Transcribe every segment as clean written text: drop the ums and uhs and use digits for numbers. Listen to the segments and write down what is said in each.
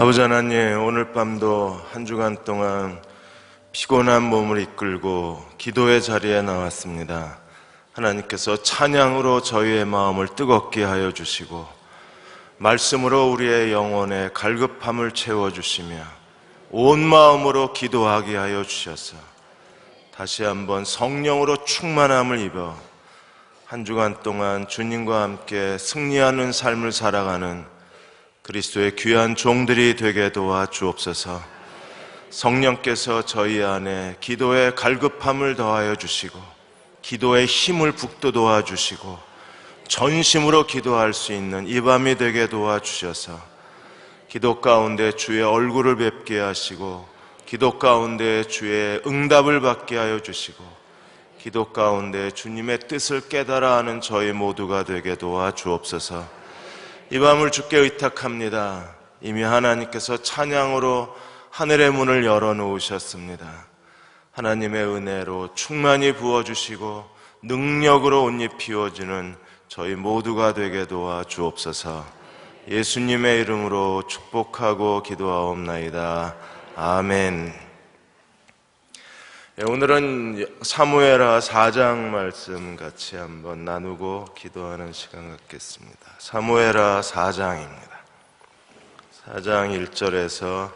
아버지 하나님, 오늘 밤도 한 주간 동안 피곤한 몸을 이끌고 기도의 자리에 나왔습니다. 하나님께서 찬양으로 저희의 마음을 뜨겁게 하여 주시고 말씀으로 우리의 영혼에 갈급함을 채워주시며 온 마음으로 기도하게 하여 주셔서 다시 한번 성령으로 충만함을 입어 한 주간 동안 주님과 함께 승리하는 삶을 살아가는 그리스도의 귀한 종들이 되게 도와 주옵소서. 성령께서 저희 안에 기도의 갈급함을 더하여 주시고 기도의 힘을 북돋아 주시고 전심으로 기도할 수 있는 이 밤이 되게 도와주셔서 기도 가운데 주의 얼굴을 뵙게 하시고 기도 가운데 주의 응답을 받게 하여 주시고 기도 가운데 주님의 뜻을 깨달아 하는 저희 모두가 되게 도와 주옵소서. 이 밤을 주께 의탁합니다. 이미 하나님께서 찬양으로 하늘의 문을 열어놓으셨습니다. 하나님의 은혜로 충만히 부어주시고 능력으로 옷 입히워지는 저희 모두가 되게 도와 주옵소서. 예수님의 이름으로 축복하고 기도하옵나이다. 아멘. 오늘은 사무엘하 4장 말씀 같이 한번 나누고 기도하는 시간 갖겠습니다. 사무엘하 4장입니다. 4장 1절에서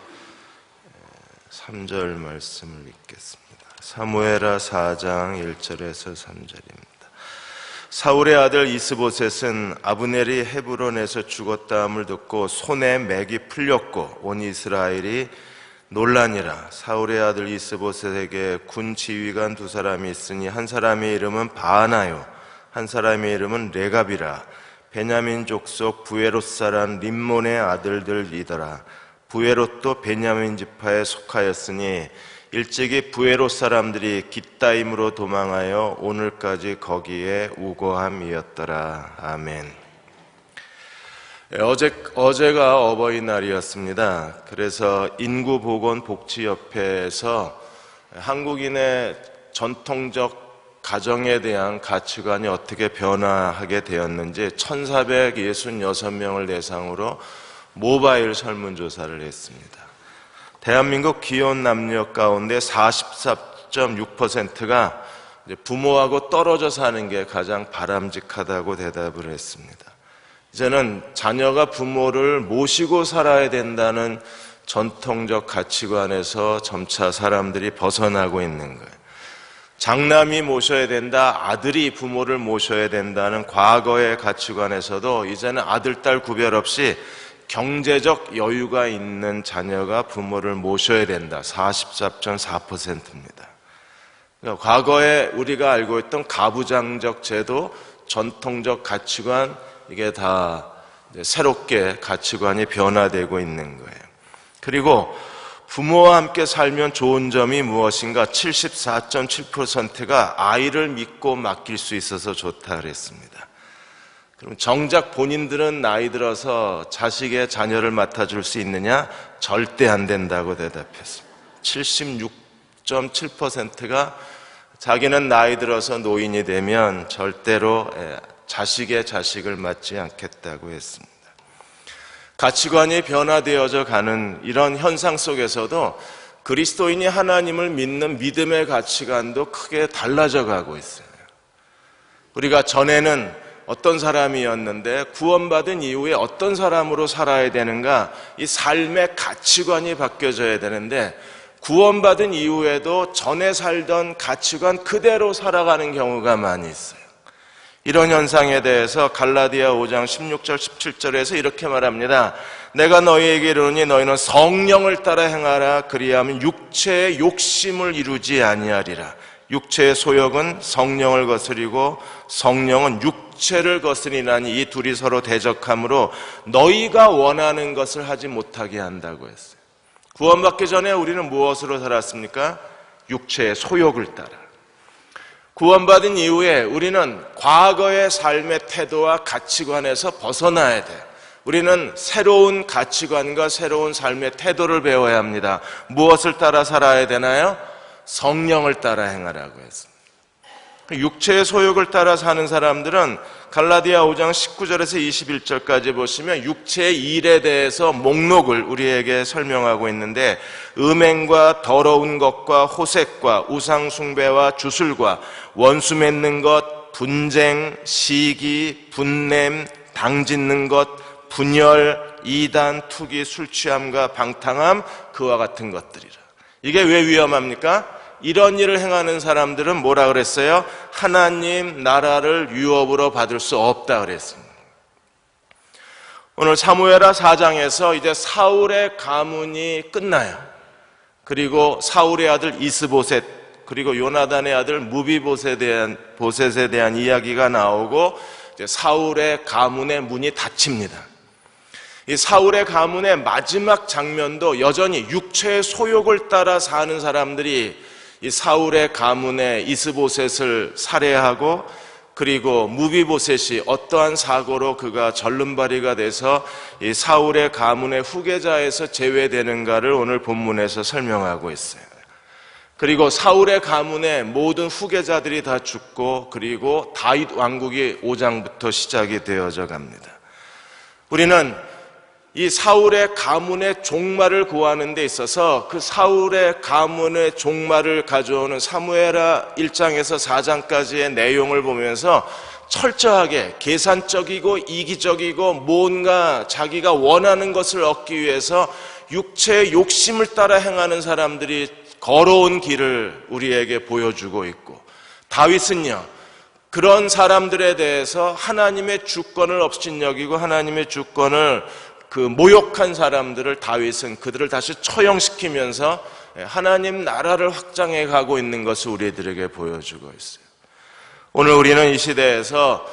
3절 말씀을 읽겠습니다. 사무엘하 4장 1절에서 3절입니다. 사울의 아들 이스보셋은 아브넬이 헤브론에서 죽었다함을 듣고 손에 맥이 풀렸고 온 이스라엘이 논란이라. 사울의 아들 이스보셋에게 군 지휘관 두 사람이 있으니 한 사람의 이름은 바하나요 한 사람의 이름은 레갑이라. 베냐민 족속 부에롯 사람 림몬의 아들들이더라. 부에롯도 베냐민 지파에 속하였으니 일찍이 부에롯 사람들이 깃다임으로 도망하여 오늘까지 거기에 우거함이었더라. 아멘. 어제가 어버이날이었습니다. 그래서 인구보건복지협회에서 한국인의 전통적 가정에 대한 가치관이 어떻게 변화하게 되었는지 1466명을 대상으로 모바일 설문조사를 했습니다. 대한민국 기혼 남녀 가운데 44.6%가 부모하고 떨어져 사는 게 가장 바람직하다고 대답을 했습니다. 이제는 자녀가 부모를 모시고 살아야 된다는 전통적 가치관에서 점차 사람들이 벗어나고 있는 거예요. 장남이 모셔야 된다, 아들이 부모를 모셔야 된다는 과거의 가치관에서도 이제는 아들, 딸 구별 없이 경제적 여유가 있는 자녀가 부모를 모셔야 된다. 44.4%입니다. 그러니까 과거에 우리가 알고 있던 가부장적 제도, 전통적 가치관, 이게 다 새롭게 가치관이 변화되고 있는 거예요. 그리고 부모와 함께 살면 좋은 점이 무엇인가? 74.7%가 아이를 믿고 맡길 수 있어서 좋다 그랬습니다. 그럼 정작 본인들은 나이 들어서 자식의 자녀를 맡아줄 수 있느냐? 절대 안 된다고 대답했습니다. 76.7%가 자기는 나이 들어서 노인이 되면 절대로 자식의 자식을 맡지 않겠다고 했습니다. 가치관이 변화되어져 가는 이런 현상 속에서도 그리스도인이 하나님을 믿는 믿음의 가치관도 크게 달라져 가고 있어요. 우리가 전에는 어떤 사람이었는데 구원받은 이후에 어떤 사람으로 살아야 되는가, 이 삶의 가치관이 바뀌어져야 되는데 구원받은 이후에도 전에 살던 가치관 그대로 살아가는 경우가 많이 있어요. 이런 현상에 대해서 갈라디아 5장 16절 17절에서 이렇게 말합니다. 내가 너희에게 이르노니 너희는 성령을 따라 행하라. 그리하면 육체의 욕심을 이루지 아니하리라. 육체의 소욕은 성령을 거스리고 성령은 육체를 거스리나니 이 둘이 서로 대적하므로 너희가 원하는 것을 하지 못하게 한다고 했어요. 구원받기 전에 우리는 무엇으로 살았습니까? 육체의 소욕을 따라. 구원받은 이후에 우리는 과거의 삶의 태도와 가치관에서 벗어나야 돼요. 우리는 새로운 가치관과 새로운 삶의 태도를 배워야 합니다. 무엇을 따라 살아야 되나요? 성령을 따라 행하라고 했습니다. 육체의 소욕을 따라 사는 사람들은 갈라디아 5장 19절에서 21절까지 보시면 육체의 일에 대해서 목록을 우리에게 설명하고 있는데, 음행과 더러운 것과 호색과 우상 숭배와 주술과 원수 맺는 것, 분쟁, 시기, 분냄, 당짓는 것, 분열, 이단, 투기, 술 취함과 방탕함, 그와 같은 것들이라. 이게 왜 위험합니까? 이런 일을 행하는 사람들은 뭐라 그랬어요? 하나님 나라를 유업으로 받을 수 없다 그랬습니다. 오늘 사무엘하 4장에서 이제 사울의 가문이 끝나요. 그리고 사울의 아들 이스보셋, 그리고 요나단의 아들 무비보셋에 대한 이야기가 나오고, 이제 사울의 가문의 문이 닫힙니다. 이 사울의 가문의 마지막 장면도 여전히 육체의 소욕을 따라 사는 사람들이 이 사울의 가문의 이스보셋을 살해하고, 그리고 무비보셋이 어떠한 사고로 그가 절름발이가 돼서 이 사울의 가문의 후계자에서 제외되는가를 오늘 본문에서 설명하고 있어요. 그리고 사울의 가문의 모든 후계자들이 다 죽고, 그리고 다윗 왕국이 5장부터 시작이 되어져 갑니다. 우리는 이 사울의 가문의 종말을 구하는 데 있어서 그 사울의 가문의 종말을 가져오는 사무엘하 1장에서 4장까지의 내용을 보면서 철저하게 계산적이고 이기적이고 뭔가 자기가 원하는 것을 얻기 위해서 육체의 욕심을 따라 행하는 사람들이 걸어온 길을 우리에게 보여주고 있고, 다윗은요 그런 사람들에 대해서 하나님의 주권을 업신여기고 하나님의 주권을 모욕한 사람들을, 다윗은 그들을 다시 처형시키면서 하나님 나라를 확장해 가고 있는 것을 우리들에게 보여주고 있어요. 오늘 우리는 이 시대에서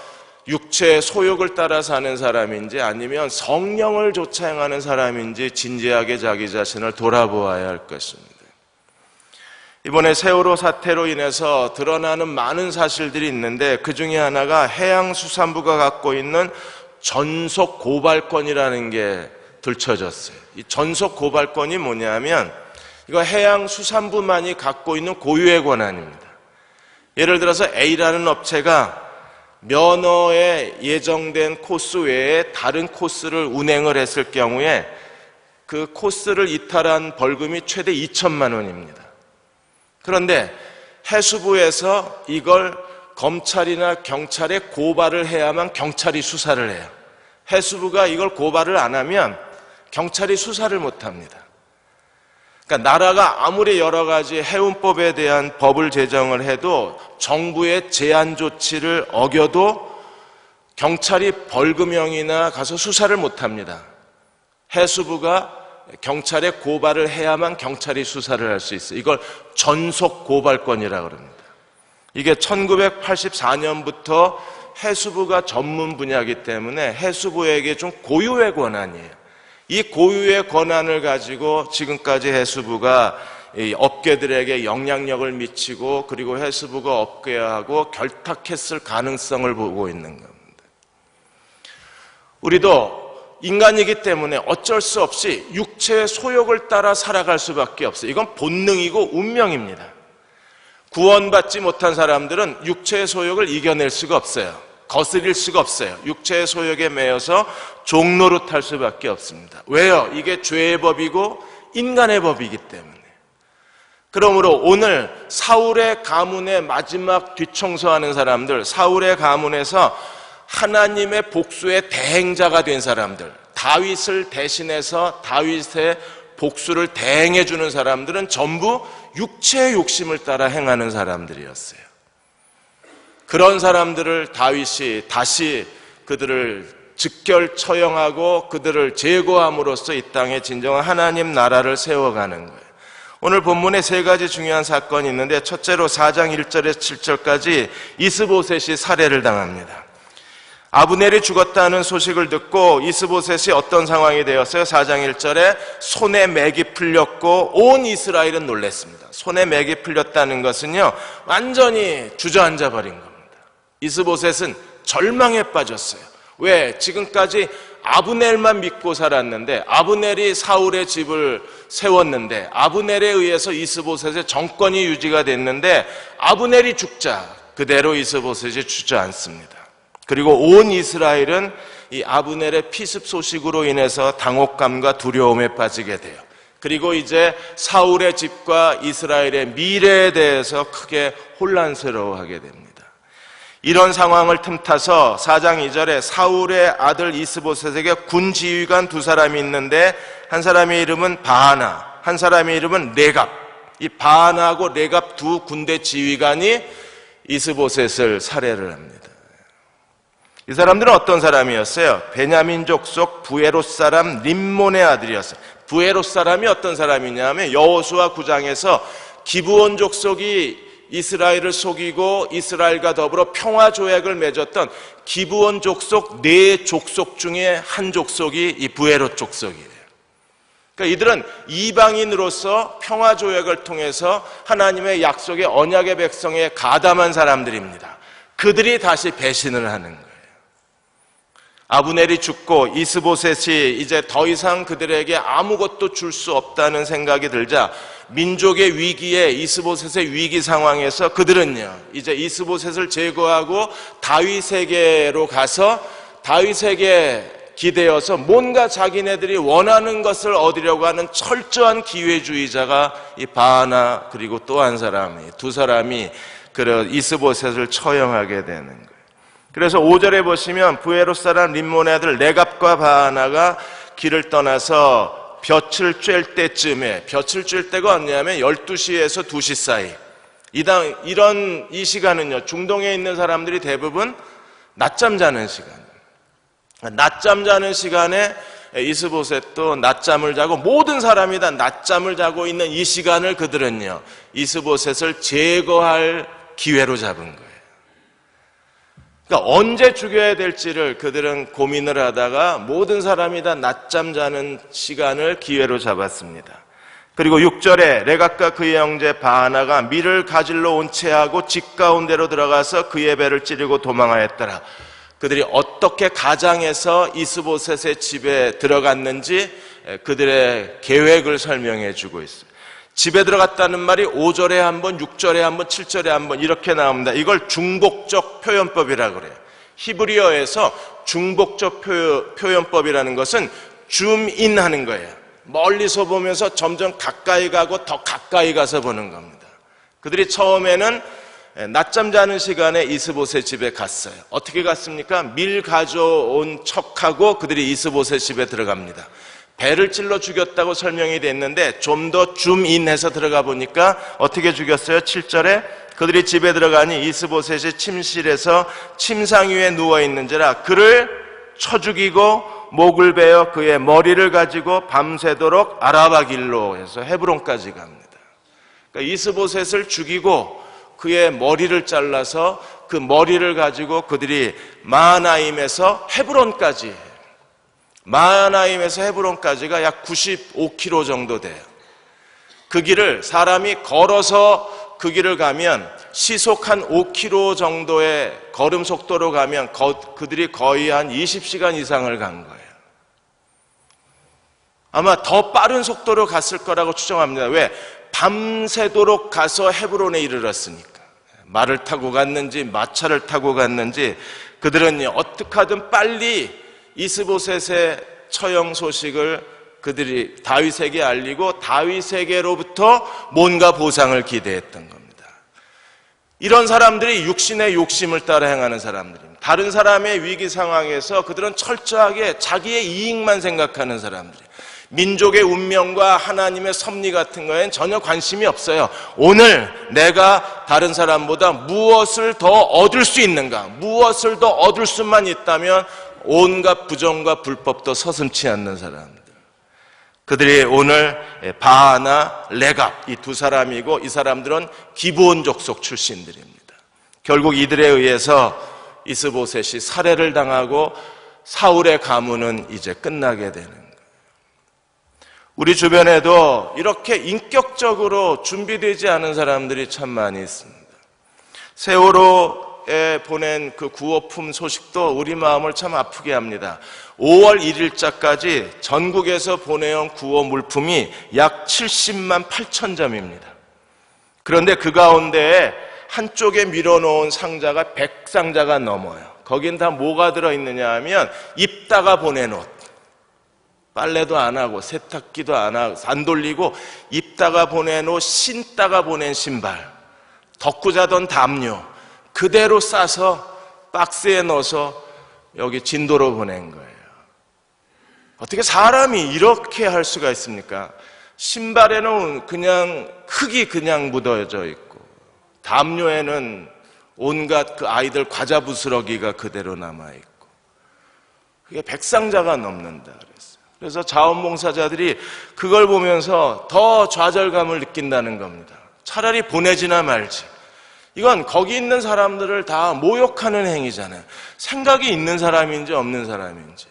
육체의 소욕을 따라 사는 사람인지 아니면 성령을 좇아 행하는 사람인지 진지하게 자기 자신을 돌아보아야 할 것입니다. 이번에 세월호 사태로 인해서 드러나는 많은 사실들이 있는데, 그 중에 하나가 해양수산부가 갖고 있는 전속 고발권이라는 게 들춰졌어요. 이 전속 고발권이 뭐냐면, 이거 해양수산부만이 갖고 있는 고유의 권한입니다. 예를 들어서 A라는 업체가 면허에 예정된 코스 외에 다른 코스를 운행을 했을 경우에 그 코스를 이탈한 벌금이 최대 2천만 원입니다. 그런데 해수부에서 이걸 검찰이나 경찰에 고발을 해야만 경찰이 수사를 해요. 해수부가 이걸 고발을 안 하면 경찰이 수사를 못 합니다. 그러니까 나라가 아무리 여러 가지 해운법에 대한 법을 제정을 해도 정부의 제한 조치를 어겨도 경찰이 벌금형이나 가서 수사를 못 합니다. 해수부가 경찰에 고발을 해야만 경찰이 수사를 할 수 있어요. 이걸 전속 고발권이라고 합니다. 이게 1984년부터 해수부가 전문 분야이기 때문에 해수부에게 좀 고유의 권한이에요. 이 고유의 권한을 가지고 지금까지 해수부가 이 업계들에게 영향력을 미치고, 그리고 해수부가 업계하고 결탁했을 가능성을 보고 있는 겁니다. 우리도 인간이기 때문에 어쩔 수 없이 육체의 소욕을 따라 살아갈 수밖에 없어요. 이건 본능이고 운명입니다. 구원받지 못한 사람들은 육체의 소욕을 이겨낼 수가 없어요. 거스릴 수가 없어요. 육체의 소욕에 매여서 종노릇할 수밖에 없습니다. 왜요? 이게 죄의 법이고 인간의 법이기 때문에. 그러므로 오늘 사울의 가문의 마지막 뒤청소하는 사람들, 사울의 가문에서 하나님의 복수의 대행자가 된 사람들, 다윗을 대신해서 다윗의 복수를 대행해 주는 사람들은 전부 육체의 욕심을 따라 행하는 사람들이었어요. 그런 사람들을 다윗이 다시 그들을 즉결 처형하고 그들을 제거함으로써 이 땅에 진정한 하나님 나라를 세워가는 거예요. 오늘 본문에 세 가지 중요한 사건이 있는데, 첫째로 4장 1절에서 7절까지 이스보셋이 살해를 당합니다. 아브넬이 죽었다는 소식을 듣고 이스보셋이 어떤 상황이 되었어요? 4장 1절에 손에 맥이 풀렸고 온 이스라엘은 놀랐습니다. 손에 맥이 풀렸다는 것은요, 완전히 주저앉아 버린 겁니다. 이스보셋은 절망에 빠졌어요. 왜? 지금까지 아브넬만 믿고 살았는데, 아브넬이 사울의 집을 세웠는데, 아브넬에 의해서 이스보셋의 정권이 유지가 됐는데, 아브넬이 죽자 그대로 이스보셋이 주저앉습니다. 그리고 온 이스라엘은 이 아브넬의 피습 소식으로 인해서 당혹감과 두려움에 빠지게 돼요. 그리고 이제 사울의 집과 이스라엘의 미래에 대해서 크게 혼란스러워하게 됩니다. 이런 상황을 틈타서 4장 2절에 사울의 아들 이스보셋에게 군 지휘관 두 사람이 있는데 한 사람의 이름은 바하나, 한 사람의 이름은 레갑. 이 바하나하고 레갑 두 군대 지휘관이 이스보셋을 살해를 합니다. 이 사람들은 어떤 사람이었어요? 베냐민족 속 부에롯 사람 림몬의 아들이었어요. 부에롯 사람이 어떤 사람이냐면 여호수아 9장에서 기브온 족속이 이스라엘을 속이고 이스라엘과 더불어 평화 조약을 맺었던 기브온 족속 네 족속 중에 한 족속이 이 부에롯 족속이에요. 그러니까 이들은 이방인으로서 평화 조약을 통해서 하나님의 약속의 언약의 백성에 가담한 사람들입니다. 그들이 다시 배신을 하는 거예요. 아브넬이 죽고 이스보셋이 이제 더 이상 그들에게 아무것도 줄 수 없다는 생각이 들자 민족의 위기에 이스보셋의 위기 상황에서 그들은요 이제 이스보셋을 제거하고 다윗에게로 가서 다윗에게 기대어서 뭔가 자기네들이 원하는 것을 얻으려고 하는 철저한 기회주의자가 이 바하나 그리고 또 한 사람이 두 사람이 그 이스보셋을 처형하게 되는 거예요. 그래서 5절에 보시면 부에롯 사람 림몬의 아들 레갑과 바하나가 길을 떠나서 볕을 쬐을 때쯤에, 볕을 쬐을 때가 언제냐면 12시에서 2시 사이. 이 시간은요 중동에 있는 사람들이 대부분 낮잠 자는 시간이에요. 낮잠 자는 시간에 이스보셋도 낮잠을 자고 모든 사람이 다 낮잠을 자고 있는 이 시간을 그들은요 이스보셋을 제거할 기회로 잡은 거예요. 그러니까 언제 죽여야 될지를 그들은 고민을 하다가 모든 사람이 다 낮잠 자는 시간을 기회로 잡았습니다. 그리고 6절에 레갑과 그의 형제 바하나가 밀을 가질러 온 채하고 집 가운데로 들어가서 그의 배를 찌르고 도망하였더라. 그들이 어떻게 가장해서 이스보셋의 집에 들어갔는지 그들의 계획을 설명해 주고 있어요. 집에 들어갔다는 말이 5절에 한 번, 6절에 한 번, 7절에 한 번 이렇게 나옵니다. 이걸 중복적 표현법이라고 그래요. 히브리어에서 중복적 표현법이라는 것은 줌인 하는 거예요. 멀리서 보면서 점점 가까이 가고 더 가까이 가서 보는 겁니다. 그들이 처음에는 낮잠 자는 시간에 이스보셋 집에 갔어요. 어떻게 갔습니까? 밀 가져온 척하고 그들이 이스보셋 집에 들어갑니다. 배를 찔러 죽였다고 설명이 됐는데 좀 더 줌인해서 들어가 보니까 어떻게 죽였어요? 7절에 그들이 집에 들어가니 이스보셋이 침실에서 침상 위에 누워있는지라 그를 쳐 죽이고 목을 베어 그의 머리를 가지고 밤새도록 아라바 길로 해서 헤브론까지 갑니다. 그러니까 이스보셋을 죽이고 그의 머리를 잘라서 그 머리를 가지고 그들이 마하나임에서 헤브론까지, 마하나임에서 헤브론까지가 약 95km 정도 돼요. 그 길을 사람이 걸어서 그 길을 가면 시속 한 5km 정도의 걸음 속도로 가면 그들이 거의 한 20시간 이상을 간 거예요. 아마 더 빠른 속도로 갔을 거라고 추정합니다. 왜? 밤새도록 가서 헤브론에 이르렀으니까. 말을 타고 갔는지 마차를 타고 갔는지 그들은 어떻게 하든 빨리 이스보셋의 처형 소식을 그들이 다윗에게 알리고 다윗에게로부터 뭔가 보상을 기대했던 겁니다. 이런 사람들이 육신의 욕심을 따라 행하는 사람들입니다. 다른 사람의 위기 상황에서 그들은 철저하게 자기의 이익만 생각하는 사람들이에요. 민족의 운명과 하나님의 섭리 같은 거에는 전혀 관심이 없어요. 오늘 내가 다른 사람보다 무엇을 더 얻을 수 있는가, 무엇을 더 얻을 수만 있다면 온갖 부정과 불법도 서슴지 않는 사람들. 그들이 오늘 바하나 레갑 이 두 사람이고 이 사람들은 기브온 족속 출신들입니다. 결국 이들에 의해서 이스보셋이 살해를 당하고 사울의 가문은 이제 끝나게 되는 거예요. 우리 주변에도 이렇게 인격적으로 준비되지 않은 사람들이 참 많이 있습니다. 세월호에 보낸 그 구호품 소식도 우리 마음을 참 아프게 합니다. 5월 1일자까지 전국에서 보내온 구호 물품이 약 70만 8천 점입니다. 그런데 그 가운데 한쪽에 밀어놓은 상자가 100상자가 넘어요. 거긴 다 뭐가 들어있느냐 하면 입다가 보낸 옷, 빨래도 안 하고 세탁기도 안 돌리고 입다가 보낸 옷, 신다가 보낸 신발, 덮고 자던 담요 그대로 싸서 박스에 넣어서 여기 진도로 보낸 거예요. 어떻게 사람이 이렇게 할 수가 있습니까? 신발에는 그냥 흙이 그냥 묻어져 있고 담요에는 온갖 그 아이들 과자 부스러기가 그대로 남아있고 그게 100상자가 넘는다 그랬어요. 그래서 자원봉사자들이 그걸 보면서 더 좌절감을 느낀다는 겁니다. 차라리 보내지나 말지. 이건 거기 있는 사람들을 다 모욕하는 행위잖아요. 생각이 있는 사람인지 없는 사람인지.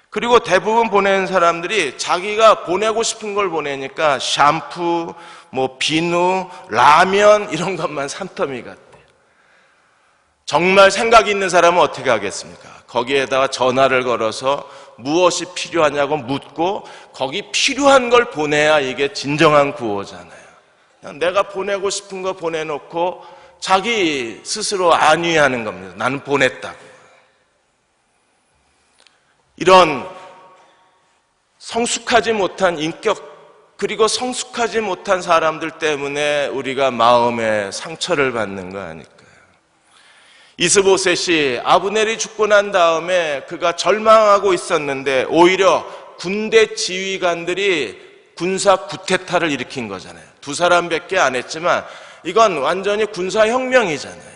그리고 대부분 보내는 사람들이 자기가 보내고 싶은 걸 보내니까 샴푸, 뭐 비누, 라면 이런 것만 산더미 같대요. 정말 생각이 있는 사람은 어떻게 하겠습니까? 거기에다가 전화를 걸어서 무엇이 필요하냐고 묻고 거기 필요한 걸 보내야 이게 진정한 구호잖아요. 그냥 내가 보내고 싶은 거 보내놓고 자기 스스로 안위하는 겁니다. 나는 보냈다고. 이런 성숙하지 못한 인격 그리고 성숙하지 못한 사람들 때문에 우리가 마음의 상처를 받는 거 아닐까요? 이스보셋이 아브넬이 죽고 난 다음에 그가 절망하고 있었는데 오히려 군대 지휘관들이 군사 구테타를 일으킨 거잖아요. 두 사람밖에 안 했지만 이건 완전히 군사혁명이잖아요.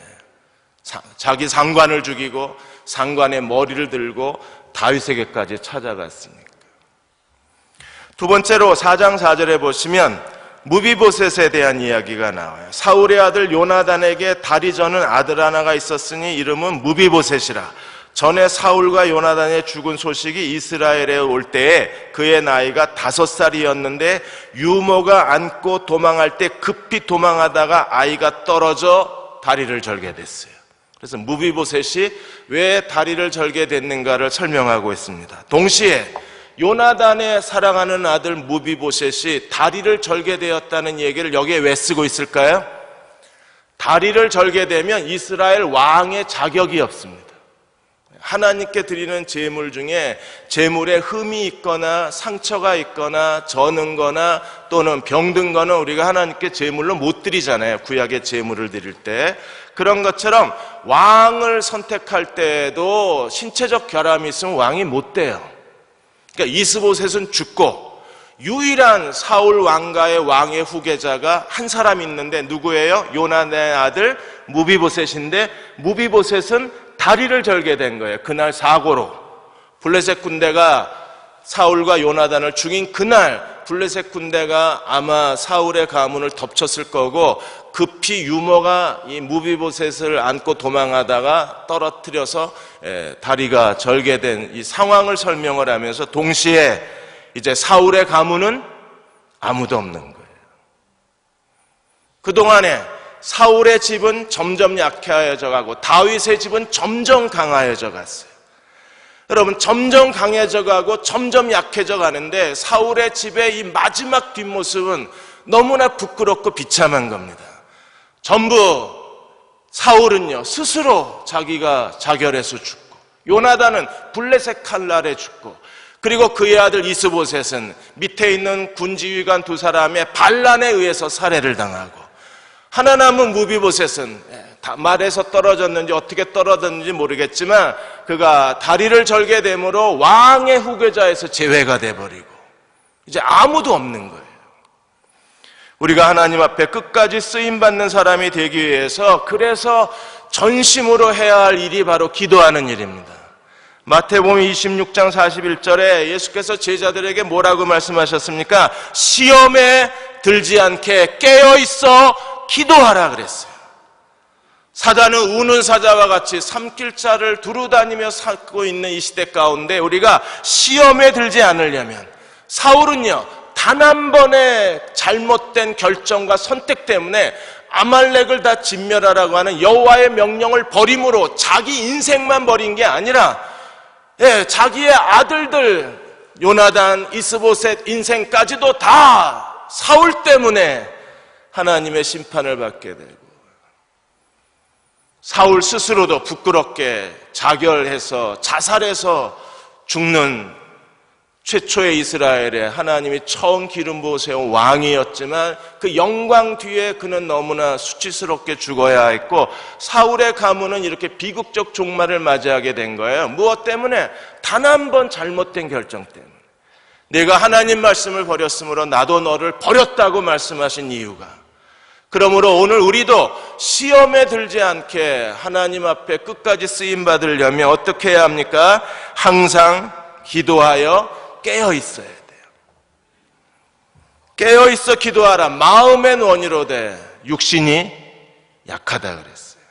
자기 상관을 죽이고 상관의 머리를 들고 다윗에게까지 찾아갔으니까. 두 번째로 4장 4절에 보시면 무비보셋에 대한 이야기가 나와요. 사울의 아들 요나단에게 다리 저는 아들 하나가 있었으니 이름은 무비보셋이라. 전에 사울과 요나단의 죽은 소식이 이스라엘에 올 때에 그의 나이가 5살이었는데 유모가 안고 도망할 때 급히 도망하다가 아이가 떨어져 다리를 절게 됐어요. 그래서 무비보셋이 왜 다리를 절게 됐는가를 설명하고 있습니다. 동시에 요나단의 사랑하는 아들 무비보셋이 다리를 절게 되었다는 얘기를 여기에 왜 쓰고 있을까요? 다리를 절게 되면 이스라엘 왕의 자격이 없습니다. 하나님께 드리는 제물 중에 제물에 흠이 있거나 상처가 있거나 저는 거나 또는 병든 거는 우리가 하나님께 제물로 못 드리잖아요. 구약의 제물을 드릴 때. 그런 것처럼 왕을 선택할 때에도 신체적 결함이 있으면 왕이 못 돼요. 그러니까 이스보셋은 죽고 유일한 사울 왕가의 왕의 후계자가 한 사람 있는데 누구예요? 요나단의 아들 무비보셋인데 무비보셋은 다리를 절게 된 거예요. 그날 사고로 블레셋 군대가 사울과 요나단을 죽인 그날 블레셋 군대가 아마 사울의 가문을 덮쳤을 거고 급히 유모가 이 무비보셋을 안고 도망하다가 떨어뜨려서 다리가 절게 된 이 상황을 설명을 하면서 동시에 이제 사울의 가문은 아무도 없는 거예요. 그동안에 사울의 집은 점점 약해져 가고 다윗의 집은 점점 강해져 갔어요. 여러분, 점점 강해져 가고 점점 약해져 가는데 사울의 집의 이 마지막 뒷모습은 너무나 부끄럽고 비참한 겁니다. 전부 사울은요 스스로 자기가 자결해서 죽고 요나단은 블레셋 칼날에 죽고 그리고 그의 아들 이스보셋은 밑에 있는 군지휘관 두 사람의 반란에 의해서 살해를 당하고 하나 남은 무비보셋은 말에서 떨어졌는지 어떻게 떨어졌는지 모르겠지만 그가 다리를 절게 됨으로 왕의 후계자에서 제외가 돼버리고 이제 아무도 없는 거예요. 우리가 하나님 앞에 끝까지 쓰임받는 사람이 되기 위해서 그래서 전심으로 해야 할 일이 바로 기도하는 일입니다. 마태복음 26장 41절에 예수께서 제자들에게 뭐라고 말씀하셨습니까? 시험에 들지 않게 깨어있어 기도하라 그랬어요. 사자는 우는 사자와 같이 삼킬자를 두루다니며 살고 있는 이 시대 가운데 우리가 시험에 들지 않으려면 사울은요 단 한 번의 잘못된 결정과 선택 때문에 아말렉을 다 진멸하라고 하는 여호와의 명령을 버림으로 자기 인생만 버린 게 아니라 자기의 아들들 요나단, 이스보셋 인생까지도 다 사울 때문에 하나님의 심판을 받게 되고 사울 스스로도 부끄럽게 자결해서 자살해서 죽는 최초의 이스라엘에 하나님이 처음 기름 부어 세운 왕이었지만 그 영광 뒤에 그는 너무나 수치스럽게 죽어야 했고 사울의 가문은 이렇게 비극적 종말을 맞이하게 된 거예요. 무엇 때문에? 단 한 번 잘못된 결정 때문에. 내가 하나님 말씀을 버렸으므로 나도 너를 버렸다고 말씀하신 이유가. 그러므로 오늘 우리도 시험에 들지 않게 하나님 앞에 끝까지 쓰임 받으려면 어떻게 해야 합니까? 항상 기도하여 깨어 있어야 돼요. 깨어 있어 기도하라. 마음의 원이로되 육신이 약하다 그랬어요.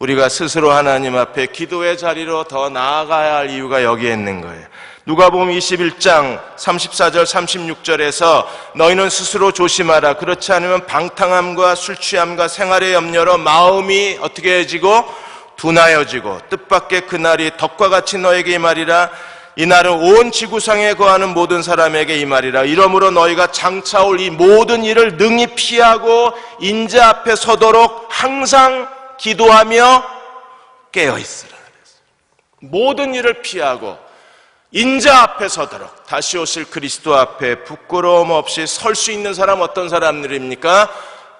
우리가 스스로 하나님 앞에 기도의 자리로 더 나아가야 할 이유가 여기에 있는 거예요. 누가복음 21장 34절 36절에서 너희는 스스로 조심하라. 그렇지 않으면 방탕함과 술취함과 생활의 염려로 마음이 어떻게 해지고 둔하여지고 뜻밖의 그날이 덕과 같이 너에게 임하리라. 이날은 온 지구상에 거하는 모든 사람에게 임하리라. 이러므로 너희가 장차올 이 모든 일을 능히 피하고 인자 앞에 서도록 항상 기도하며 깨어있으라. 모든 일을 피하고 인자 앞에 서도록, 다시 오실 그리스도 앞에 부끄러움 없이 설 수 있는 사람 어떤 사람들입니까?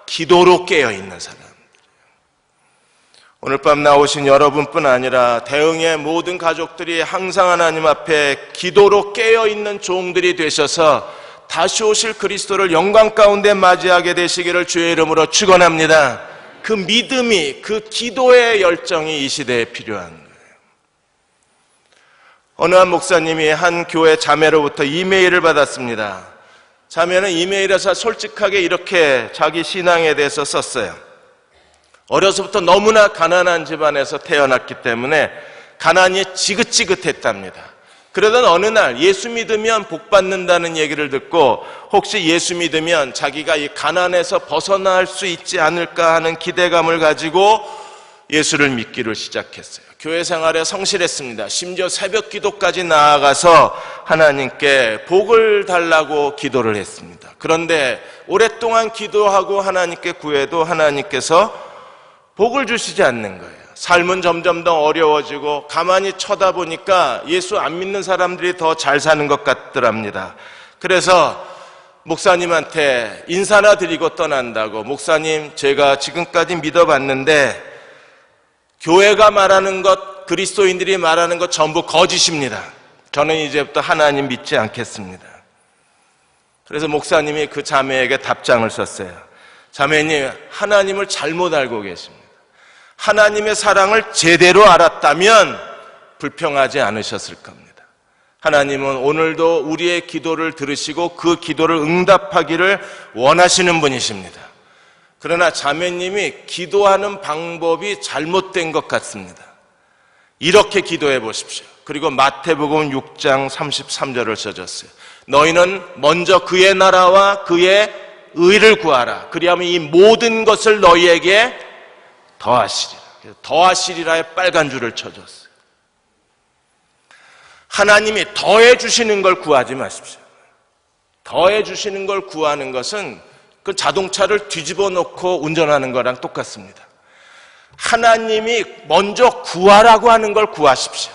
기도로 깨어있는 사람. 오늘 밤 나오신 여러분뿐 아니라 대흥의 모든 가족들이 항상 하나님 앞에 기도로 깨어있는 종들이 되셔서 다시 오실 그리스도를 영광 가운데 맞이하게 되시기를 주의 이름으로 축원합니다. 그 믿음이, 그 기도의 열정이 이 시대에 필요한 거예요. 어느 한 목사님이 한 교회 자매로부터 이메일을 받았습니다. 자매는 이메일에서 솔직하게 이렇게 자기 신앙에 대해서 썼어요. 어려서부터 너무나 가난한 집안에서 태어났기 때문에 가난이 지긋지긋했답니다. 그러던 어느 날 예수 믿으면 복 받는다는 얘기를 듣고 혹시 예수 믿으면 자기가 이 가난에서 벗어날 수 있지 않을까 하는 기대감을 가지고 예수를 믿기를 시작했어요. 교회 생활에 성실했습니다. 심지어 새벽 기도까지 나아가서 하나님께 복을 달라고 기도를 했습니다. 그런데 오랫동안 기도하고 하나님께 구해도 하나님께서 복을 주시지 않는 거예요. 삶은 점점 더 어려워지고 가만히 쳐다보니까 예수 안 믿는 사람들이 더 잘 사는 것 같더랍니다. 그래서 목사님한테 인사나 드리고 떠난다고, 목사님 제가 지금까지 믿어봤는데 교회가 말하는 것, 그리스도인들이 말하는 것 전부 거짓입니다. 저는 이제부터 하나님 믿지 않겠습니다. 그래서 목사님이 그 자매에게 답장을 썼어요. 자매님, 하나님을 잘못 알고 계십니다. 하나님의 사랑을 제대로 알았다면 불평하지 않으셨을 겁니다. 하나님은 오늘도 우리의 기도를 들으시고 그 기도를 응답하기를 원하시는 분이십니다. 그러나 자매님이 기도하는 방법이 잘못된 것 같습니다. 이렇게 기도해 보십시오. 그리고 마태복음 6장 33절을 써줬어요. 너희는 먼저 그의 나라와 그의 의를 구하라. 그리하면 이 모든 것을 너희에게 더하시리라. 더하시리라의 빨간 줄을 쳐줬어요. 하나님이 더해 주시는 걸 구하지 마십시오. 더해 주시는 걸 구하는 것은 그 자동차를 뒤집어 놓고 운전하는 거랑 똑같습니다. 하나님이 먼저 구하라고 하는 걸 구하십시오.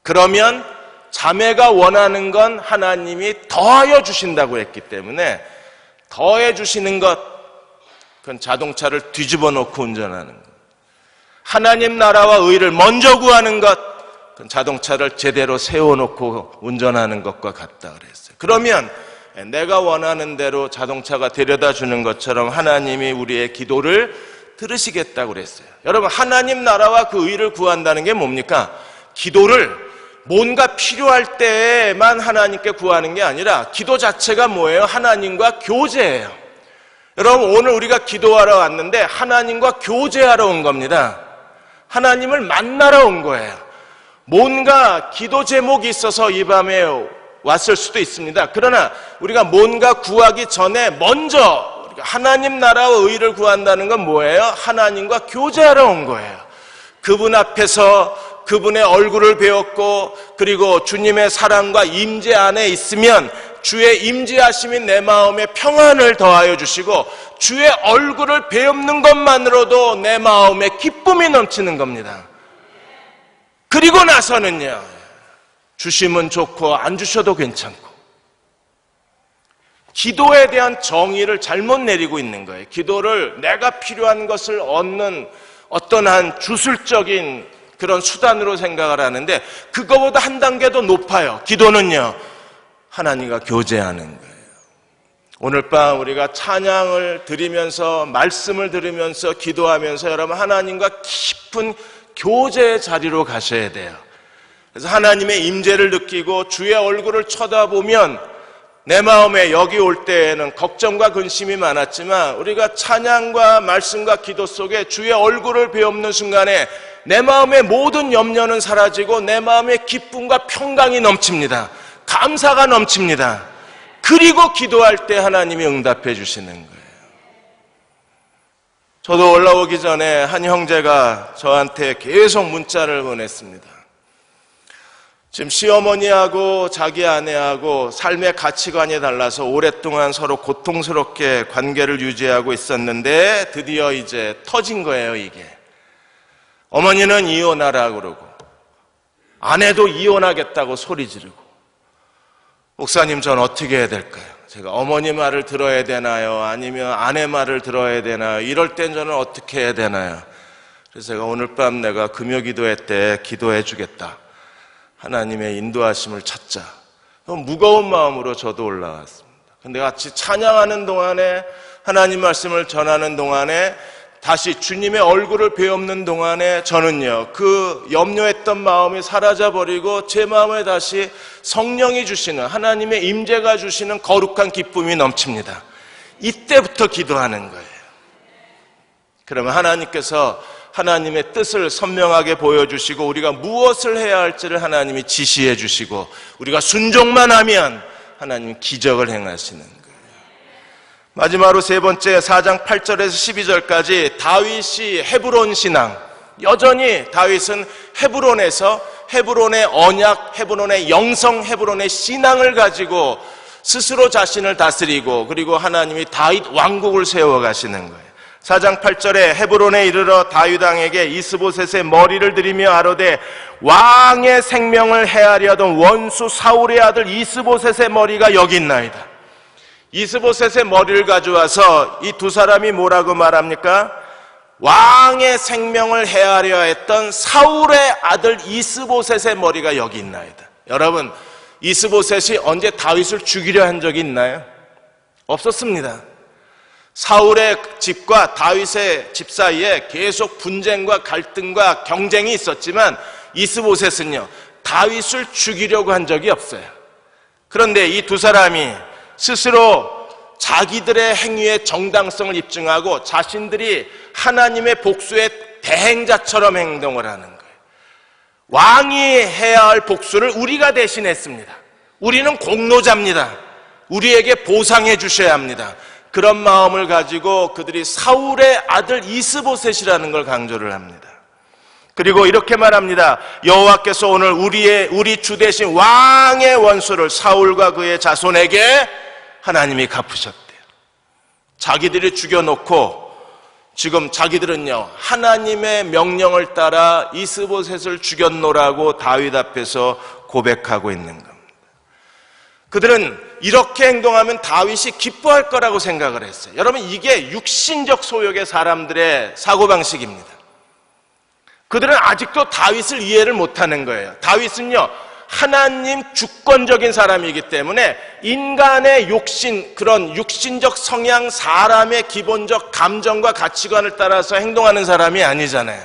그러면 자매가 원하는 건 하나님이 더하여 주신다고 했기 때문에 더해 주시는 것, 그건 자동차를 뒤집어 놓고 운전하는 것. 하나님 나라와 의를 먼저 구하는 것, 그건 자동차를 제대로 세워놓고 운전하는 것과 같다 그랬어요. 그러면 내가 원하는 대로 자동차가 데려다 주는 것처럼 하나님이 우리의 기도를 들으시겠다고 그랬어요. 여러분, 하나님 나라와 그 의를 구한다는 게 뭡니까? 기도를 뭔가 필요할 때만 하나님께 구하는 게 아니라 기도 자체가 뭐예요? 하나님과 교제예요. 여러분, 오늘 우리가 기도하러 왔는데 하나님과 교제하러 온 겁니다. 하나님을 만나러 온 거예요. 뭔가 기도 제목이 있어서 이 밤에 왔을 수도 있습니다. 그러나 우리가 뭔가 구하기 전에 먼저 하나님 나라와 의를 구한다는 건 뭐예요? 하나님과 교제하러 온 거예요. 그분 앞에서 그분의 얼굴을 배웠고 그리고 주님의 사랑과 임재 안에 있으면 주의 임재하심이 내 마음에 평안을 더하여 주시고 주의 얼굴을 배우는 것만으로도 내 마음에 기쁨이 넘치는 겁니다. 그리고 나서는요, 주시면 좋고 안 주셔도 괜찮고, 기도에 대한 정의를 잘못 내리고 있는 거예요. 기도를 내가 필요한 것을 얻는 어떤 한 주술적인 그런 수단으로 생각을 하는데, 그거보다 한 단계 더 높아요. 기도는요, 하나님과 교제하는 거예요. 오늘 밤 우리가 찬양을 드리면서, 말씀을 들으면서, 기도하면서 여러분 하나님과 깊은 교제의 자리로 가셔야 돼요. 그래서 하나님의 임재를 느끼고 주의 얼굴을 쳐다보면 내 마음에 여기 올 때에는 걱정과 근심이 많았지만 우리가 찬양과 말씀과 기도 속에 주의 얼굴을 배우는 순간에 내 마음의 모든 염려는 사라지고 내 마음의 기쁨과 평강이 넘칩니다. 감사가 넘칩니다. 그리고 기도할 때 하나님이 응답해 주시는 거예요. 저도 올라오기 전에 한 형제가 저한테 계속 문자를 보냈습니다. 지금 시어머니하고 자기 아내하고 삶의 가치관이 달라서 오랫동안 서로 고통스럽게 관계를 유지하고 있었는데 드디어 이제 터진 거예요, 이게. 어머니는 이혼하라고 그러고 아내도 이혼하겠다고 소리 지르고, 목사님 전 어떻게 해야 될까요? 제가 어머니 말을 들어야 되나요? 아니면 아내 말을 들어야 되나요? 이럴 땐 저는 어떻게 해야 되나요? 그래서 제가 오늘 밤 내가 금요 기도회 때 기도해 주겠다. 하나님의 인도하심을 찾자. 무거운 마음으로 저도 올라왔습니다. 근데 같이 찬양하는 동안에, 하나님 말씀을 전하는 동안에, 다시 주님의 얼굴을 배우는 동안에 저는요, 그 염려했던 마음이 사라져버리고 제 마음에 다시 성령이 주시는, 하나님의 임재가 주시는 거룩한 기쁨이 넘칩니다. 이때부터 기도하는 거예요. 그러면 하나님께서 하나님의 뜻을 선명하게 보여주시고 우리가 무엇을 해야 할지를 하나님이 지시해 주시고 우리가 순종만 하면 하나님 기적을 행하시는 거예요. 마지막으로 세 번째, 4장 8절에서 12절까지 다윗이 헤브론 신앙, 여전히 다윗은 헤브론에서 헤브론의 언약, 헤브론의 영성, 헤브론의 신앙을 가지고 스스로 자신을 다스리고 그리고 하나님이 다윗 왕국을 세워가시는 거예요. 4장 8절에 헤브론에 이르러 다윗 왕에게 이스보셋의 머리를 들이며 아뢰되 왕의 생명을 해하려던 원수 사울의 아들 이스보셋의 머리가 여기 있나이다. 이스보셋의 머리를 가져와서 이 두 사람이 뭐라고 말합니까? 왕의 생명을 해하려 했던 사울의 아들 이스보셋의 머리가 여기 있나이다. 여러분, 이스보셋이 언제 다윗을 죽이려 한 적이 있나요? 없었습니다. 사울의 집과 다윗의 집 사이에 계속 분쟁과 갈등과 경쟁이 있었지만 이스보셋은요, 다윗을 죽이려고 한 적이 없어요. 그런데 이 두 사람이 스스로 자기들의 행위의 정당성을 입증하고 자신들이 하나님의 복수의 대행자처럼 행동을 하는 거예요. 왕이 해야 할 복수를 우리가 대신했습니다. 우리는 공로자입니다. 우리에게 보상해 주셔야 합니다. 그런 마음을 가지고 그들이 사울의 아들 이스보셋이라는 걸 강조를 합니다. 그리고 이렇게 말합니다. 여호와께서 오늘 우리 주 대신 왕의 원수를 사울과 그의 자손에게 하나님이 갚으셨대요. 자기들이 죽여놓고 지금 자기들은요, 하나님의 명령을 따라 이스보셋을 죽였노라고 다윗 앞에서 고백하고 있는 겁니다. 그들은 이렇게 행동하면 다윗이 기뻐할 거라고 생각을 했어요. 여러분, 이게 육신적 소욕의 사람들의 사고방식입니다. 그들은 아직도 다윗을 이해를 못하는 거예요. 다윗은요, 하나님 주권적인 사람이기 때문에 인간의 욕심, 그런 육신적 성향, 사람의 기본적 감정과 가치관을 따라서 행동하는 사람이 아니잖아요.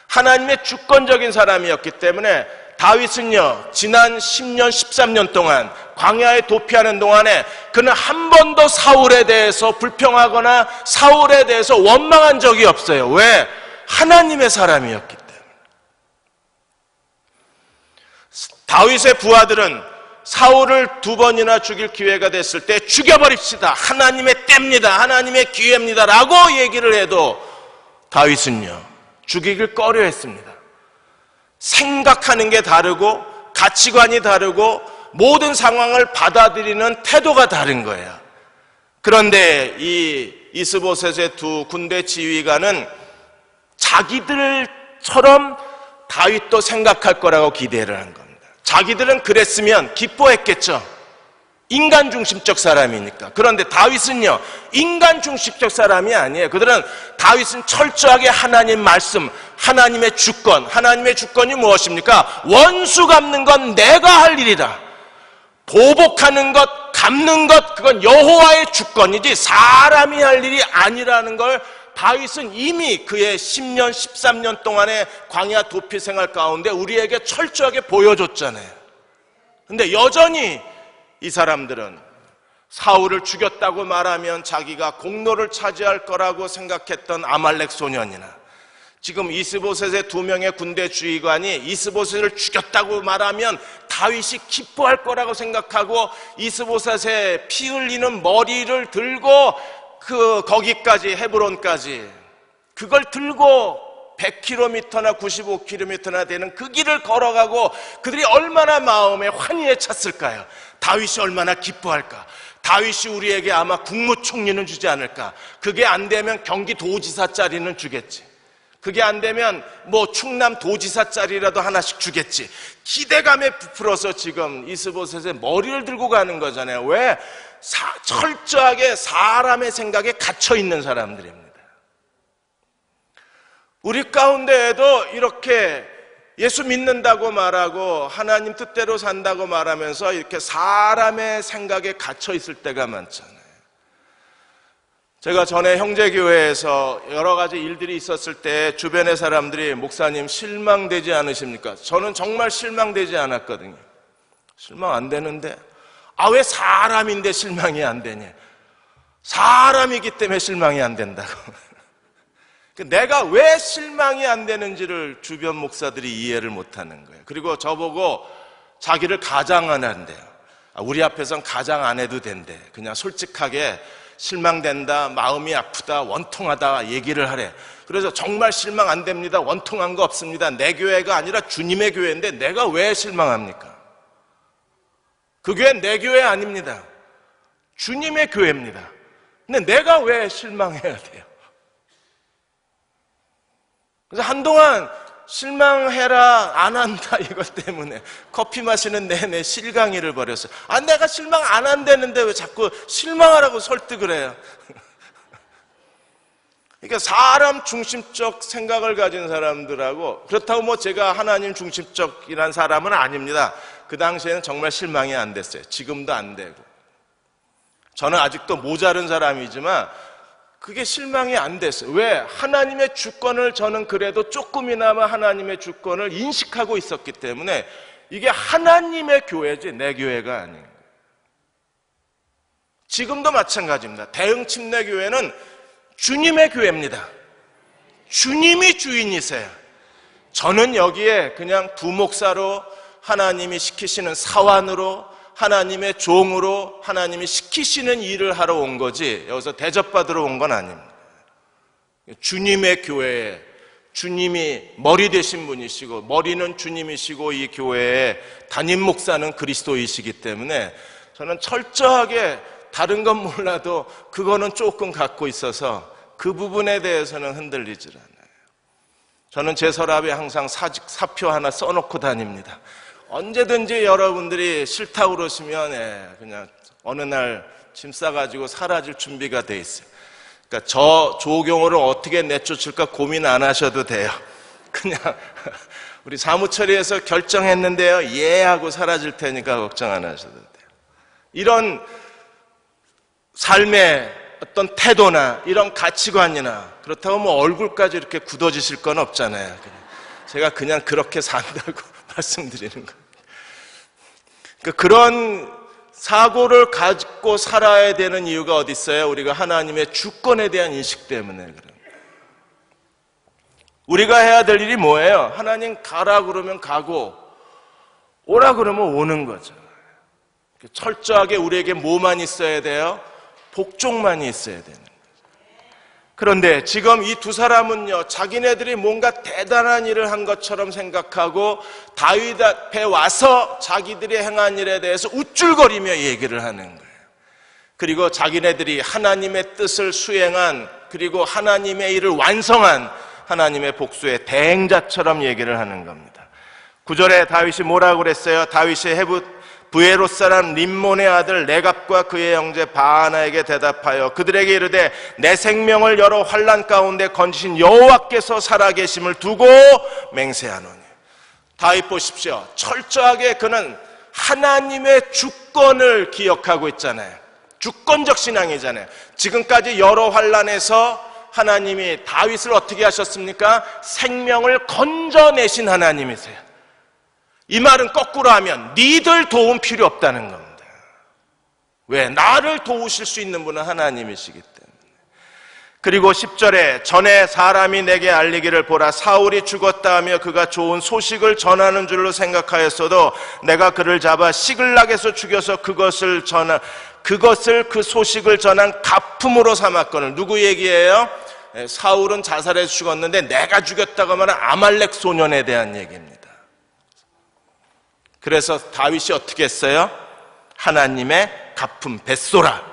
하나님의 주권적인 사람이었기 때문에 다윗은요, 지난 10년, 13년 동안 광야에 도피하는 동안에 그는 한 번도 사울에 대해서 불평하거나 사울에 대해서 원망한 적이 없어요. 왜? 하나님의 사람이었기 때문에. 다윗의 부하들은 사울을 2번이나 죽일 기회가 됐을 때 죽여버립시다. 하나님의 때입니다. 하나님의 기회입니다. 라고 얘기를 해도 다윗은요, 죽이길 꺼려 했습니다. 생각하는 게 다르고 가치관이 다르고 모든 상황을 받아들이는 태도가 다른 거예요. 그런데 이 이스보셋의 두 군대 지휘관은 자기들처럼 다윗도 생각할 거라고 기대를 한 겁니다. 자기들은 그랬으면 기뻐했겠죠. 인간 중심적 사람이니까. 그런데 다윗은요, 인간 중심적 사람이 아니에요. 그들은 다윗은 철저하게 하나님 말씀, 하나님의 주권, 하나님의 주권이 무엇입니까? 원수 갚는 건 내가 할 일이다. 보복하는 것, 갚는 것, 그건 여호와의 주권이지 사람이 할 일이 아니라는 걸 다윗은 이미 그의 10년, 13년 동안의 광야 도피 생활 가운데 우리에게 철저하게 보여줬잖아요. 근데 여전히 이 사람들은 사울을 죽였다고 말하면 자기가 공로를 차지할 거라고 생각했던 아말렉 소년이나, 지금 이스보셋의 두 명의 군대 주의관이 이스보셋을 죽였다고 말하면 다윗이 기뻐할 거라고 생각하고 이스보셋의 피 흘리는 머리를 들고 거기까지, 헤브론까지, 그걸 들고 100km나 95km나 되는 그 길을 걸어가고 그들이 얼마나 마음에 환희에 찼을까요? 다윗이 얼마나 기뻐할까? 다윗이 우리에게 아마 국무총리는 주지 않을까? 그게 안 되면 경기도지사 자리는 주겠지. 그게 안 되면 뭐 충남도지사 자리라도 하나씩 주겠지. 기대감에 부풀어서 지금 이스보셋의 머리를 들고 가는 거잖아요. 왜? 철저하게 사람의 생각에 갇혀 있는 사람들입니다. 우리 가운데에도 이렇게 예수 믿는다고 말하고 하나님 뜻대로 산다고 말하면서 이렇게 사람의 생각에 갇혀 있을 때가 많잖아요. 제가 전에 형제교회에서 여러 가지 일들이 있었을 때 주변의 사람들이 목사님 실망되지 않으십니까? 저는 정말 실망되지 않았거든요. 실망 안 되는데 왜 사람인데 실망이 안 되냐? 사람이기 때문에 실망이 안 된다고. 내가 왜 실망이 안 되는지를 주변 목사들이 이해를 못하는 거예요. 그리고 저보고 자기를 가장 안 한대요. 우리 앞에선 가장 안 해도 된대. 그냥 솔직하게 실망된다, 마음이 아프다, 원통하다 얘기를 하래. 그래서 정말 실망 안 됩니다, 원통한 거 없습니다, 내 교회가 아니라 주님의 교회인데 내가 왜 실망합니까? 그 교회는 내 교회 아닙니다. 주님의 교회입니다. 근데 내가 왜 실망해야 돼요? 그래서 한동안 실망해라, 안 한다 이것 때문에 커피 마시는 내내 실강의를 벌였어요. 내가 실망 안 한다는데 왜 자꾸 실망하라고 설득을 해요? 그러니까 사람 중심적 생각을 가진 사람들하고, 그렇다고 뭐 제가 하나님 중심적이란 사람은 아닙니다. 그 당시에는 정말 실망이 안 됐어요. 지금도 안 되고. 저는 아직도 모자른 사람이지만 그게 실망이 안 됐어요. 왜? 하나님의 주권을 저는 그래도 조금이나마 하나님의 주권을 인식하고 있었기 때문에 이게 하나님의 교회지 내 교회가 아닌 거예요. 지금도 마찬가지입니다. 대흥 침례교회는 주님의 교회입니다. 주님이 주인이세요. 저는 여기에 그냥 부목사로, 하나님이 시키시는 사환으로, 하나님의 종으로 하나님이 시키시는 일을 하러 온 거지 여기서 대접받으러 온 건 아닙니다. 주님의 교회에 주님이 머리 되신 분이시고 머리는 주님이시고 이 교회의 담임 목사는 그리스도이시기 때문에 저는 철저하게 다른 건 몰라도 그거는 조금 갖고 있어서 그 부분에 대해서는 흔들리질 않아요. 저는 제 서랍에 항상 사표 하나 써놓고 다닙니다. 언제든지 여러분들이 싫다고 그러시면 그냥 어느 날 짐 싸가지고 사라질 준비가 돼 있어요. 그러니까 저 조경호를 어떻게 내쫓을까 고민 안 하셔도 돼요. 그냥 우리 사무처리에서 결정했는데요, 예 하고 사라질 테니까 걱정 안 하셔도 돼요. 이런 삶의 어떤 태도나 이런 가치관이나 그렇다고 뭐 얼굴까지 이렇게 굳어지실 건 없잖아요. 제가 그냥 그렇게 산다고 말씀드리는 겁니다. 그러니까 그런 사고를 가지고 살아야 되는 이유가 어디 있어요? 우리가 하나님의 주권에 대한 인식 때문에 그래요. 우리가 해야 될 일이 뭐예요? 하나님 가라 그러면 가고 오라 그러면 오는 거죠. 철저하게 우리에게 뭐만 있어야 돼요? 복종만 있어야 되는 거죠. 그런데 지금 이 두 사람은요, 자기네들이 뭔가 대단한 일을 한 것처럼 생각하고 다윗 앞에 와서 자기들이 행한 일에 대해서 우쭐거리며 얘기를 하는 거예요. 그리고 자기네들이 하나님의 뜻을 수행한, 그리고 하나님의 일을 완성한 하나님의 복수의 대행자처럼 얘기를 하는 겁니다. 9절에 다윗이 뭐라고 그랬어요? 다윗이 부에롯 사람 림몬의 아들 레갑과 그의 형제 바하나에게 대답하여 그들에게 이르되 내 생명을 여러 환난 가운데 건지신 여호와께서 살아계심을 두고 맹세하노니. 다윗 보십시오. 철저하게 그는 하나님의 주권을 기억하고 있잖아요. 주권적 신앙이잖아요. 지금까지 여러 환난에서 하나님이 다윗을 어떻게 하셨습니까? 생명을 건져내신 하나님이세요. 이 말은 거꾸로 하면 니들 도움 필요 없다는 겁니다. 왜? 나를 도우실 수 있는 분은 하나님이시기 때문에. 그리고 10절에 전에 사람이 내게 알리기를 보라 사울이 죽었다 하며 그가 좋은 소식을 전하는 줄로 생각하였어도 내가 그를 잡아 시글락에서 죽여서 그것을 그 소식을 전한 가품으로 삼았거늘. 누구 얘기예요? 사울은 자살해서 죽었는데 내가 죽였다고 하면 아말렉 소년에 대한 얘기입니다. 그래서 다윗이 어떻게 했어요? 하나님의 가품, 벳소라.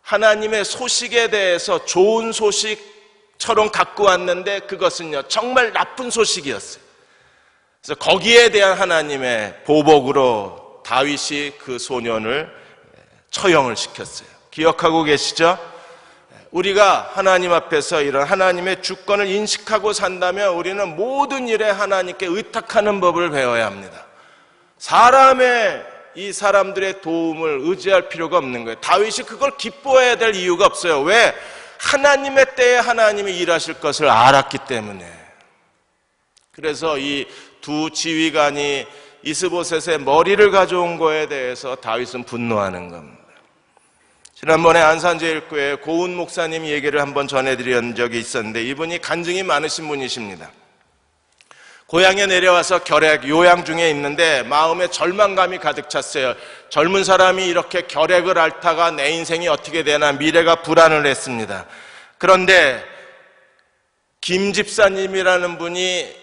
하나님의 소식에 대해서 좋은 소식처럼 갖고 왔는데 그것은요, 정말 나쁜 소식이었어요. 그래서 거기에 대한 하나님의 보복으로 다윗이 그 소년을 처형을 시켰어요. 기억하고 계시죠? 우리가 하나님 앞에서 이런 하나님의 주권을 인식하고 산다면 우리는 모든 일에 하나님께 의탁하는 법을 배워야 합니다. 이 사람들의 도움을 의지할 필요가 없는 거예요. 다윗이 그걸 기뻐해야 될 이유가 없어요. 왜? 하나님의 때에 하나님이 일하실 것을 알았기 때문에. 그래서 이 두 지휘관이 이스보셋의 머리를 가져온 거에 대해서 다윗은 분노하는 겁니다. 지난번에 안산제일교회 고은 목사님 얘기를 한번 전해드린 적이 있었는데 이분이 간증이 많으신 분이십니다. 고향에 내려와서 요양 중에 있는데 마음에 절망감이 가득 찼어요. 젊은 사람이 이렇게 결핵을 앓다가 내 인생이 어떻게 되나 미래가 불안을 했습니다. 그런데 김 집사님이라는 분이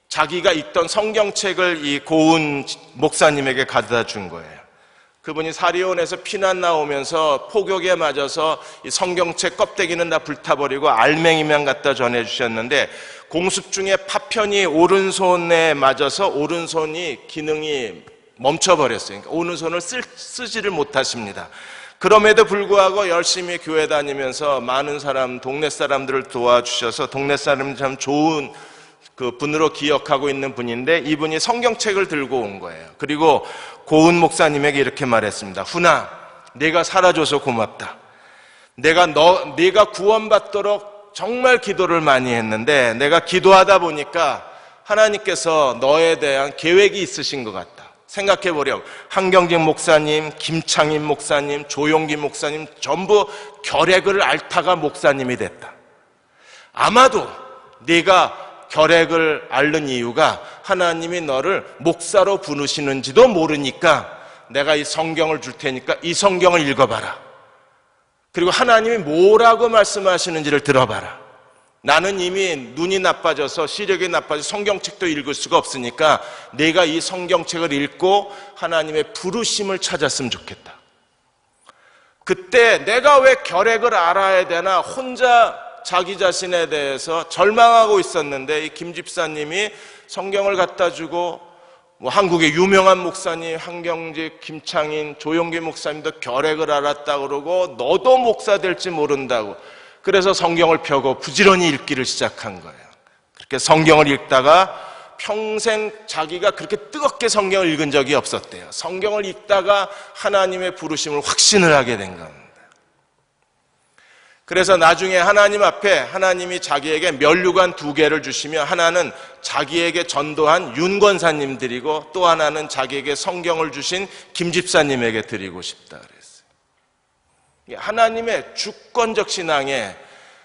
자기가 읽던 성경책을 이 고은 목사님에게 가져다 준 거예요. 그분이 사리온에서 피난 나오면서 폭격에 맞아서 이 성경책 껍데기는 다 불타버리고 알맹이만 갖다 전해주셨는데 공습 중에 파편이 오른손에 맞아서 오른손이 기능이 멈춰버렸어요. 그러니까 오른손을 쓰지를 못하십니다. 그럼에도 불구하고 열심히 교회 다니면서 많은 동네 사람들을 도와주셔서 동네 사람이 참 좋은 그 분으로 기억하고 있는 분인데 이분이 성경책을 들고 온 거예요. 그리고 고은 목사님에게 이렇게 말했습니다. 훈아, 네가 살아줘서 고맙다. 네가 구원받도록 정말 기도를 많이 했는데 내가 기도하다 보니까 하나님께서 너에 대한 계획이 있으신 것 같다. 생각해보렴. 한경직 목사님, 김창인 목사님, 조용기 목사님 전부 결핵을 앓다가 목사님이 됐다. 아마도 네가 결핵을 앓는 이유가 하나님이 너를 목사로 부르시는지도 모르니까 내가 이 성경을 줄 테니까 이 성경을 읽어봐라. 그리고 하나님이 뭐라고 말씀하시는지를 들어봐라. 나는 이미 눈이 나빠져서 시력이 나빠져서 성경책도 읽을 수가 없으니까 내가 이 성경책을 읽고 하나님의 부르심을 찾았으면 좋겠다. 그때 내가 왜 결핵을 알아야 되나 혼자 자기 자신에 대해서 절망하고 있었는데 이 김 집사님이 성경을 갖다 주고 한국의 유명한 목사님 한경직, 김창인, 조용기 목사님도 결핵을 앓았다고 그러고 너도 목사 될지 모른다고 그래서 성경을 펴고 부지런히 읽기를 시작한 거예요. 그렇게 성경을 읽다가 평생 자기가 그렇게 뜨겁게 성경을 읽은 적이 없었대요. 성경을 읽다가 하나님의 부르심을 확신을 하게 된 겁니다. 그래서 나중에 하나님 앞에 하나님이 자기에게 면류관 2개를 주시며 하나는 자기에게 전도한 윤 권사님 드리고 또 하나는 자기에게 성경을 주신 김 집사님에게 드리고 싶다 그랬어요. 하나님의 주권적 신앙에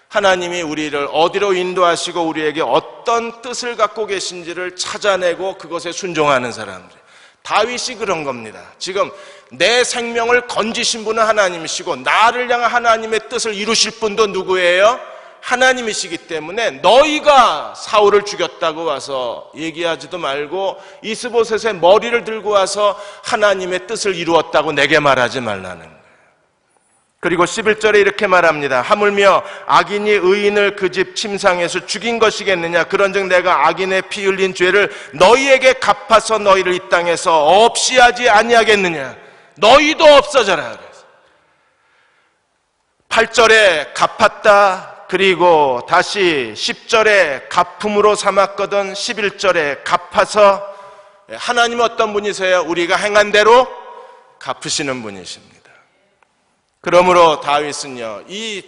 하나님이 우리를 어디로 인도하시고 우리에게 어떤 뜻을 갖고 계신지를 찾아내고 그것에 순종하는 사람들. 다윗이 그런 겁니다. 지금 내 생명을 건지신 분은 하나님이시고 나를 향한 하나님의 뜻을 이루실 분도 누구예요? 하나님이시기 때문에 너희가 사울을 죽였다고 와서 얘기하지도 말고 이스보셋의 머리를 들고 와서 하나님의 뜻을 이루었다고 내게 말하지 말라는 거예요. 그리고 11절에 이렇게 말합니다. 하물며 악인이 의인을 그 집 침상에서 죽인 것이겠느냐. 그런즉 내가 악인의 피 흘린 죄를 너희에게 갚아서 너희를 이 땅에서 없이 하지 아니하겠느냐. 너희도 없어져라. 8절에 갚았다. 그리고 다시 10절에 갚음으로 삼았거든 11절에 갚아서. 하나님은 어떤 분이세요? 우리가 행한 대로 갚으시는 분이십니다. 그러므로 다윗은요, 이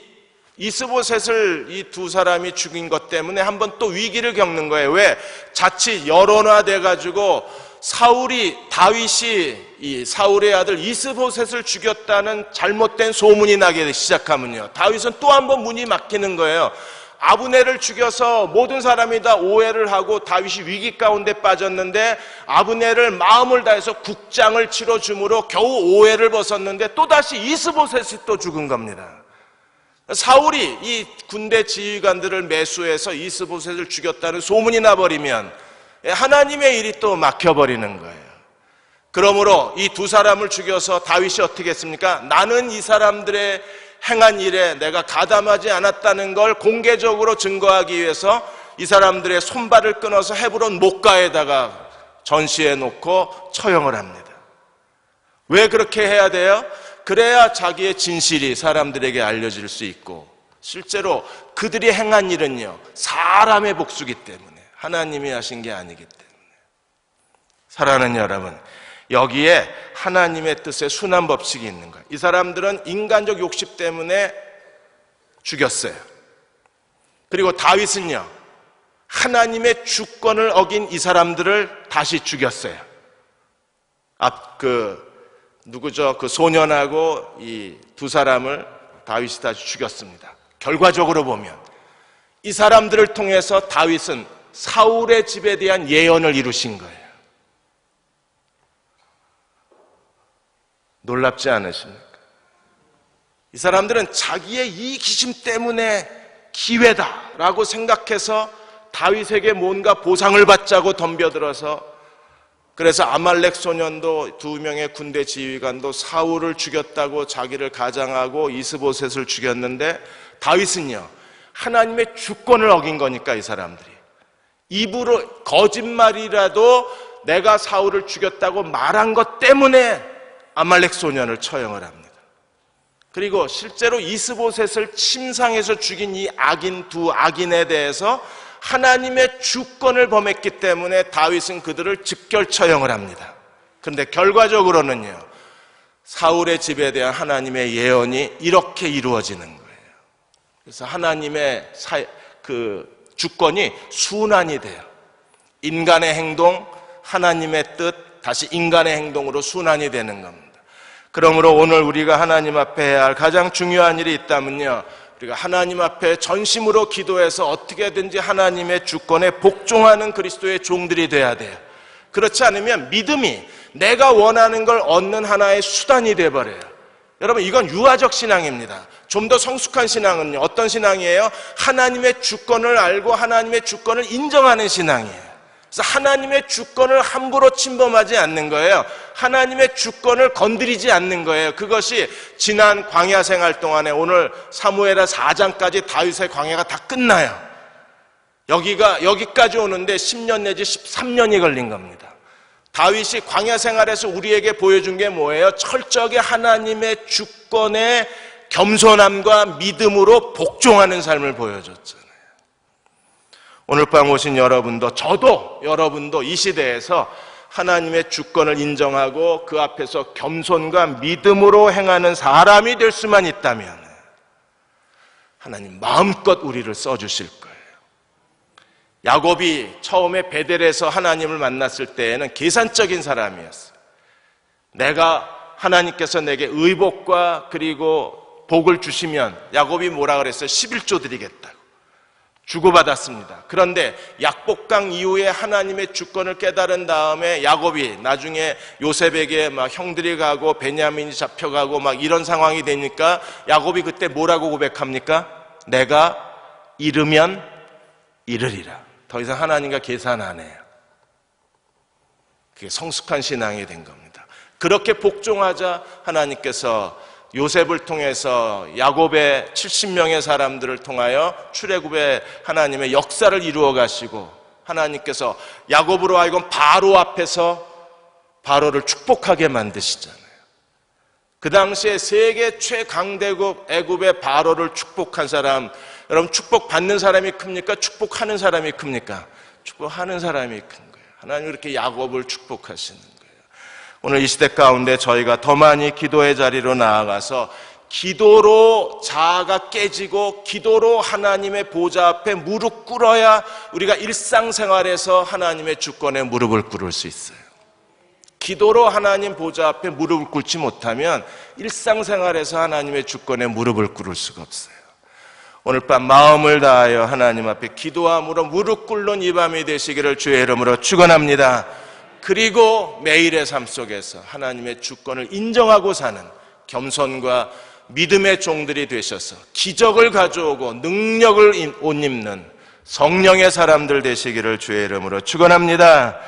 이스보셋을 이 두 사람이 죽인 것 때문에 한번 또 위기를 겪는 거예요. 왜? 자칫 여론화돼 가지고 다윗이 이 사울의 아들 이스보셋을 죽였다는 잘못된 소문이 나기 시작하면요, 다윗은 또 한 번 문이 막히는 거예요. 아브넬을 죽여서 모든 사람이 다 오해를 하고 다윗이 위기 가운데 빠졌는데 아브넬을 마음을 다해서 국장을 치러줌으로 겨우 오해를 벗었는데 또다시 이스보셋이 또 죽은 겁니다. 사울이 이 군대 지휘관들을 매수해서 이스보셋을 죽였다는 소문이 나버리면 하나님의 일이 또 막혀버리는 거예요. 그러므로 이 두 사람을 죽여서 다윗이 어떻게 했습니까? 나는 이 사람들의 행한 일에 내가 가담하지 않았다는 걸 공개적으로 증거하기 위해서 이 사람들의 손발을 끊어서 헤브론 목가에다가 전시해 놓고 처형을 합니다. 왜 그렇게 해야 돼요? 그래야 자기의 진실이 사람들에게 알려질 수 있고, 실제로 그들이 행한 일은요, 사람의 복수기 때문에, 하나님이 하신 게 아니기 때문에. 사랑하는 여러분, 여기에 하나님의 뜻의 순환 법칙이 있는 거예요. 이 사람들은 인간적 욕심 때문에 죽였어요. 그리고 다윗은요, 하나님의 주권을 어긴 이 사람들을 다시 죽였어요. 그 소년하고 이 두 사람을 다윗이 다시 죽였습니다. 결과적으로 보면 이 사람들을 통해서 다윗은 사울의 집에 대한 예언을 이루신 거예요. 놀랍지 않으십니까? 이 사람들은 자기의 이기심 때문에 기회다라고 생각해서 다윗에게 뭔가 보상을 받자고 덤벼들어서, 그래서 아말렉 소년도 두 명의 군대 지휘관도 사울을 죽였다고 자기를 가장하고 이스보셋을 죽였는데, 다윗은요, 하나님의 주권을 어긴 거니까 이 사람들이 입으로 거짓말이라도 내가 사울을 죽였다고 말한 것 때문에 아말렉 소년을 처형을 합니다. 그리고 실제로 이스보셋을 침상에서 죽인 이 두 악인에 대해서 하나님의 주권을 범했기 때문에 다윗은 그들을 즉결 처형을 합니다. 그런데 결과적으로는요, 사울의 집에 대한 하나님의 예언이 이렇게 이루어지는 거예요. 그래서 하나님의 주권이 순환이 돼요. 인간의 행동, 하나님의 뜻, 다시 인간의 행동으로 순환이 되는 겁니다. 그러므로 오늘 우리가 하나님 앞에 해야 할 가장 중요한 일이 있다면요, 우리가 하나님 앞에 전심으로 기도해서 어떻게든지 하나님의 주권에 복종하는 그리스도의 종들이 돼야 돼요. 그렇지 않으면 믿음이 내가 원하는 걸 얻는 하나의 수단이 돼버려요. 여러분, 이건 유아적 신앙입니다. 좀 더 성숙한 신앙은요, 어떤 신앙이에요? 하나님의 주권을 알고 하나님의 주권을 인정하는 신앙이에요. 그래서 하나님의 주권을 함부로 침범하지 않는 거예요. 하나님의 주권을 건드리지 않는 거예요. 그것이 지난 광야 생활 동안에 오늘 사무엘하 4장까지 다윗의 광야가 다 끝나요. 여기까지 오는데 10년 내지 13년이 걸린 겁니다. 다윗이 광야 생활에서 우리에게 보여준 게 뭐예요? 철저하게 하나님의 주권에 겸손함과 믿음으로 복종하는 삶을 보여줬잖아요. 오늘 밤 오신 여러분도, 여러분도 이 시대에서 하나님의 주권을 인정하고 그 앞에서 겸손과 믿음으로 행하는 사람이 될 수만 있다면 하나님 마음껏 우리를 써주실 거예요. 야곱이 처음에 베델에서 하나님을 만났을 때에는 계산적인 사람이었어요. 하나님께서 내게 의복과 그리고 복을 주시면, 야곱이 뭐라 그랬어요? 11조 드리겠다고 주고받았습니다. 그런데 약복강 이후에 하나님의 주권을 깨달은 다음에 야곱이 나중에 요셉에게 막 형들이 가고 베냐민이 잡혀가고 막 이런 상황이 되니까 야곱이 그때 뭐라고 고백합니까? 내가 이르면 이르리라. 더 이상 하나님과 계산 안 해요. 그게 성숙한 신앙이 된 겁니다. 그렇게 복종하자 하나님께서 요셉을 통해서 야곱의 70명의 사람들을 통하여 출애굽의 하나님의 역사를 이루어 가시고, 하나님께서 야곱으로 하여금 바로 앞에서 바로를 축복하게 만드시잖아요. 그 당시에 세계 최강대국 애굽의 바로를 축복한 사람, 여러분 축복받는 사람이 큽니까? 축복하는 사람이 큽니까? 축복하는 사람이 큰 거예요. 하나님이 이렇게 야곱을 축복하시는 거예요. 오늘 이 시대 가운데 저희가 더 많이 기도의 자리로 나아가서 기도로 자아가 깨지고 기도로 하나님의 보좌 앞에 무릎 꿇어야 우리가 일상생활에서 하나님의 주권에 무릎을 꿇을 수 있어요. 기도로 하나님 보좌 앞에 무릎을 꿇지 못하면 일상생활에서 하나님의 주권에 무릎을 꿇을 수가 없어요. 오늘 밤 마음을 다하여 하나님 앞에 기도함으로 무릎 꿇는 이 밤이 되시기를 주의 이름으로 축원합니다. 그리고 매일의 삶 속에서 하나님의 주권을 인정하고 사는 겸손과 믿음의 종들이 되셔서 기적을 가져오고 능력을 옷 입는 성령의 사람들 되시기를 주의 이름으로 축원합니다.